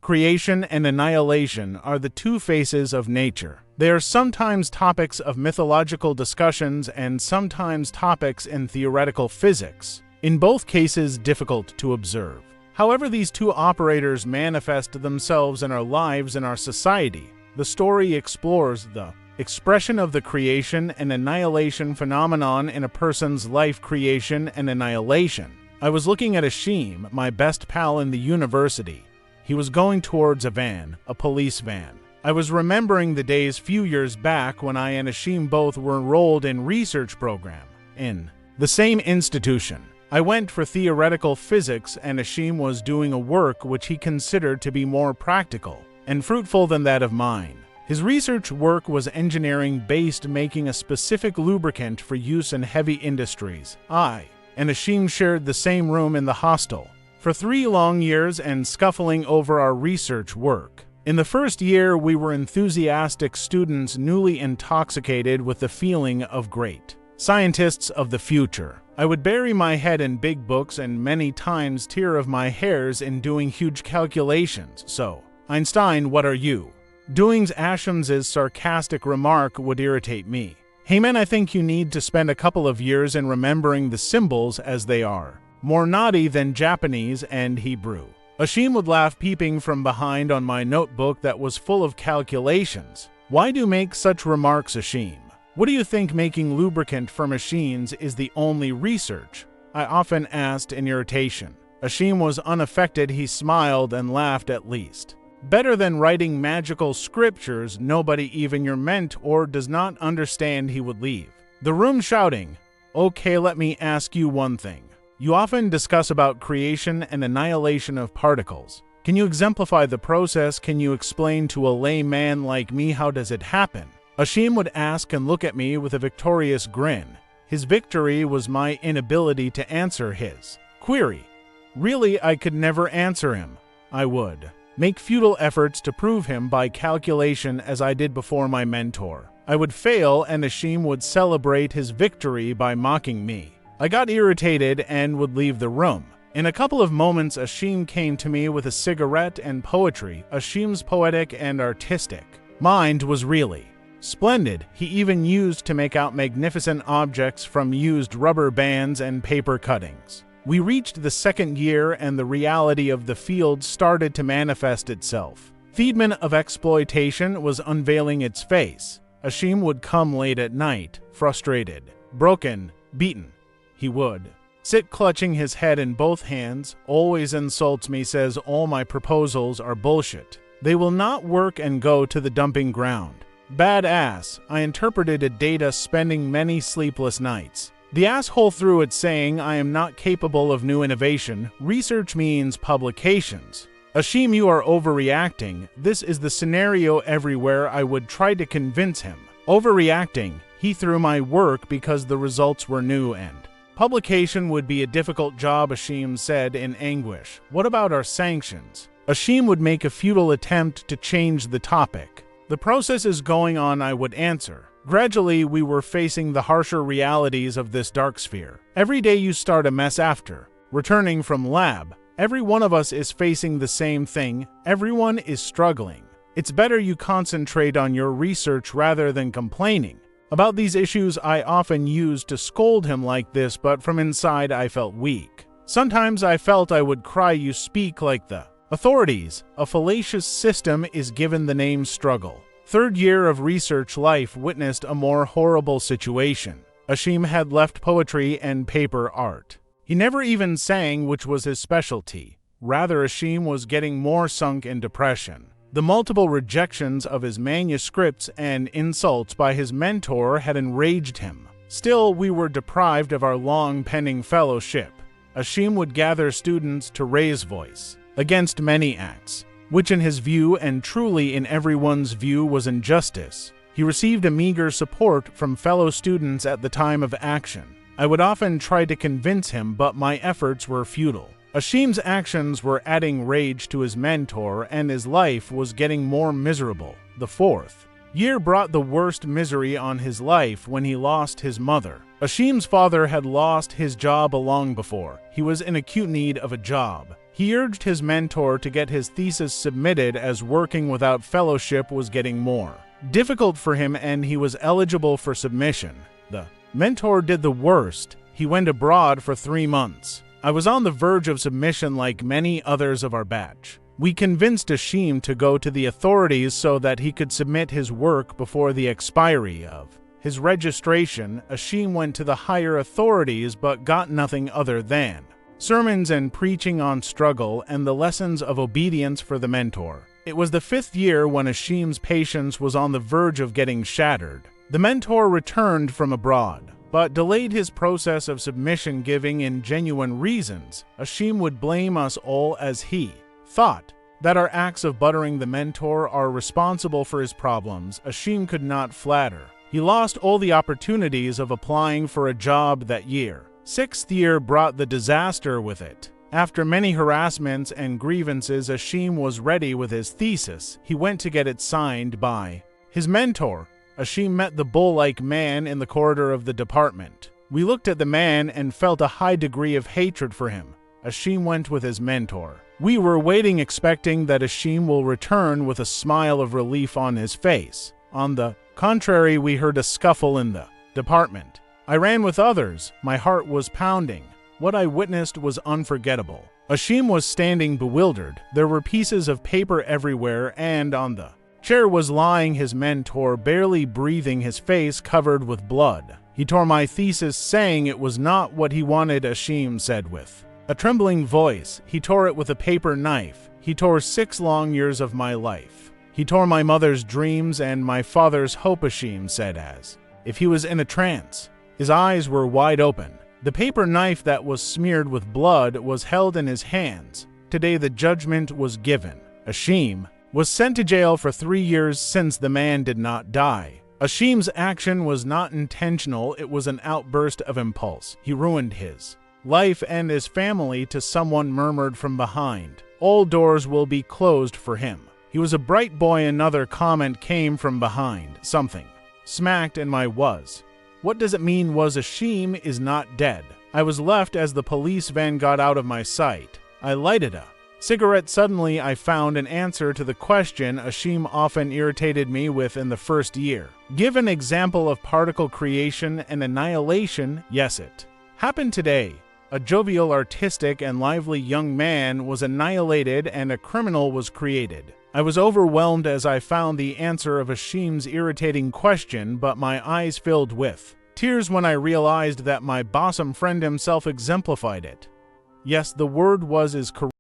Creation and annihilation are the two faces of nature. They are sometimes topics of mythological discussions and sometimes topics in theoretical physics, in both cases difficult to observe. However, these two operators manifest themselves in our lives and our society. The story explores the expression of the creation and annihilation phenomenon in a person's life. Creation and annihilation. I was looking at Ashim, my best pal in the university. He was going towards a police van. I was remembering the days few years back when I and Ashim both were enrolled in research program in the same institution. I went for theoretical physics and Ashim was doing a work which he considered to be more practical and fruitful than that of mine. His research work was engineering-based, making a specific lubricant for use in heavy industries. I and Ashim shared the same room in the hostel for 3 long years and scuffling over our research work. In the first year, we were enthusiastic students newly intoxicated with the feeling of great scientists of the future. I would bury my head in big books and many times tear of my hairs in doing huge calculations. So, Einstein, what are you doing? Ashim's sarcastic remark would irritate me. Hey man, I think you need to spend a couple of years in remembering the symbols as they are more naughty than Japanese and Hebrew. Ashim would laugh, peeping from behind on my notebook that was full of calculations. Why do you make such remarks, Ashim? What do you think making lubricant for machines is the only research? I often asked in irritation. Ashim was unaffected. He smiled and laughed. At least better than writing magical scriptures nobody, even your mentor, does not understand. He would leave the room shouting, "Okay, let me ask you one thing. You often discuss about creation and annihilation of particles. Can you exemplify the process? Can you explain to a layman like me how does it happen?" Ashim would ask and look at me with a victorious grin. His victory was my inability to answer his query. Really, I could never answer him. I would make futile efforts to prove him by calculation as I did before my mentor. I would fail and Ashim would celebrate his victory by mocking me. I got irritated and would leave the room. In a couple of moments, Ashim came to me with a cigarette and poetry. Ashim's poetic and artistic mind was really splendid. He even used to make out magnificent objects from used rubber bands and paper cuttings. We reached the second year and the reality of the field started to manifest itself. Thiedman of exploitation was unveiling its face. Ashim would come late at night, frustrated, broken, beaten. He would sit clutching his head in both hands, always insults me, says all my proposals are bullshit. They will not work and go to the dumping ground. Bad ass. I interpreted a data, spending many sleepless nights. The asshole threw it, saying I am not capable of new innovation. Research means publications. Ashim, you are overreacting. This is the scenario everywhere. I would try to convince him. Overreacting. He threw my work because the results were new and publication would be a difficult job, Ashim said in anguish. What about our sanctions? Ashim would make a futile attempt to change the topic. The process is going on, I would answer. Gradually, we were facing the harsher realities of this dark sphere. Every day you start a mess after returning from lab. Every one of us is facing the same thing. Everyone is struggling. It's better you concentrate on your research rather than complaining. About these issues, I often used to scold him like this, but from inside I felt weak. Sometimes I felt I would cry. You speak like the authorities. A fallacious system is given the name struggle. Third year of research life witnessed a more horrible situation. Ashim had left poetry and paper art. He never even sang, which was his specialty. Rather, Ashim was getting more sunk in depression. The multiple rejections of his manuscripts and insults by his mentor had enraged him. Still, we were deprived of our long-pending fellowship. Ashim would gather students to raise voice against many acts, which in his view and truly in everyone's view was injustice. He received a meager support from fellow students at the time of action. I would often try to convince him, but my efforts were futile. Ashim's actions were adding rage to his mentor, and his life was getting more miserable. The fourth year brought the worst misery on his life when he lost his mother. Ashim's father had lost his job long before. He was in acute need of a job. He urged his mentor to get his thesis submitted as working without fellowship was getting more difficult for him and he was eligible for submission. The mentor did the worst. He went abroad for 3 months. I was on the verge of submission like many others of our batch. We convinced Ashim to go to the authorities so that he could submit his work before the expiry of his registration. Ashim went to the higher authorities but got nothing other than sermons and preaching on struggle and the lessons of obedience for the mentor. It was the 5th year when Ashim's patience was on the verge of getting shattered. The mentor returned from abroad, but delayed his process of submission, giving in genuine reasons. Ashim would blame us all as he thought that our acts of buttering the mentor are responsible for his problems. Ashim could not flatter. He lost all the opportunities of applying for a job that year. 6th year brought the disaster with it. After many harassments and grievances, Ashim was ready with his thesis. He went to get it signed by his mentor. Ashim met the bull-like man in the corridor of the department. We looked at the man and felt a high degree of hatred for him. Ashim went with his mentor. We were waiting, expecting that Ashim will return with a smile of relief on his face. On the contrary, we heard a scuffle in the department. I ran with others. My heart was pounding. What I witnessed was unforgettable. Ashim was standing bewildered. There were pieces of paper everywhere, and on the chair was lying his mentor, barely breathing, his face covered with blood. He tore my thesis, saying it was not what he wanted. Ashim said with a trembling voice. He tore it with a paper knife. He tore 6 long years of my life. He tore my mother's dreams and my father's hope, Ashim said, as if he was in a trance. His eyes were wide open. The paper knife that was smeared with blood was held in his hands. Today the judgment was given. Ashim was sent to jail for 3 years since the man did not die. Ashim's action was not intentional. It was an outburst of impulse. He ruined his life and his family. To someone murmured from behind, all doors will be closed for him. He was a bright boy. Another comment came from behind. Something smacked in my was. What does it mean? Was Ashim is not dead. I was left as the police van got out of my sight. I lighted a cigarette. Suddenly I found an answer to the question Ashim often irritated me with in the 1st year. Give an example of particle creation and annihilation. Yes, it happened today. A jovial, artistic, and lively young man was annihilated and a criminal was created. I was overwhelmed as I found the answer of Ashim's irritating question, but my eyes filled with tears when I realized that my bosom friend himself exemplified it. Yes, the word was is correct.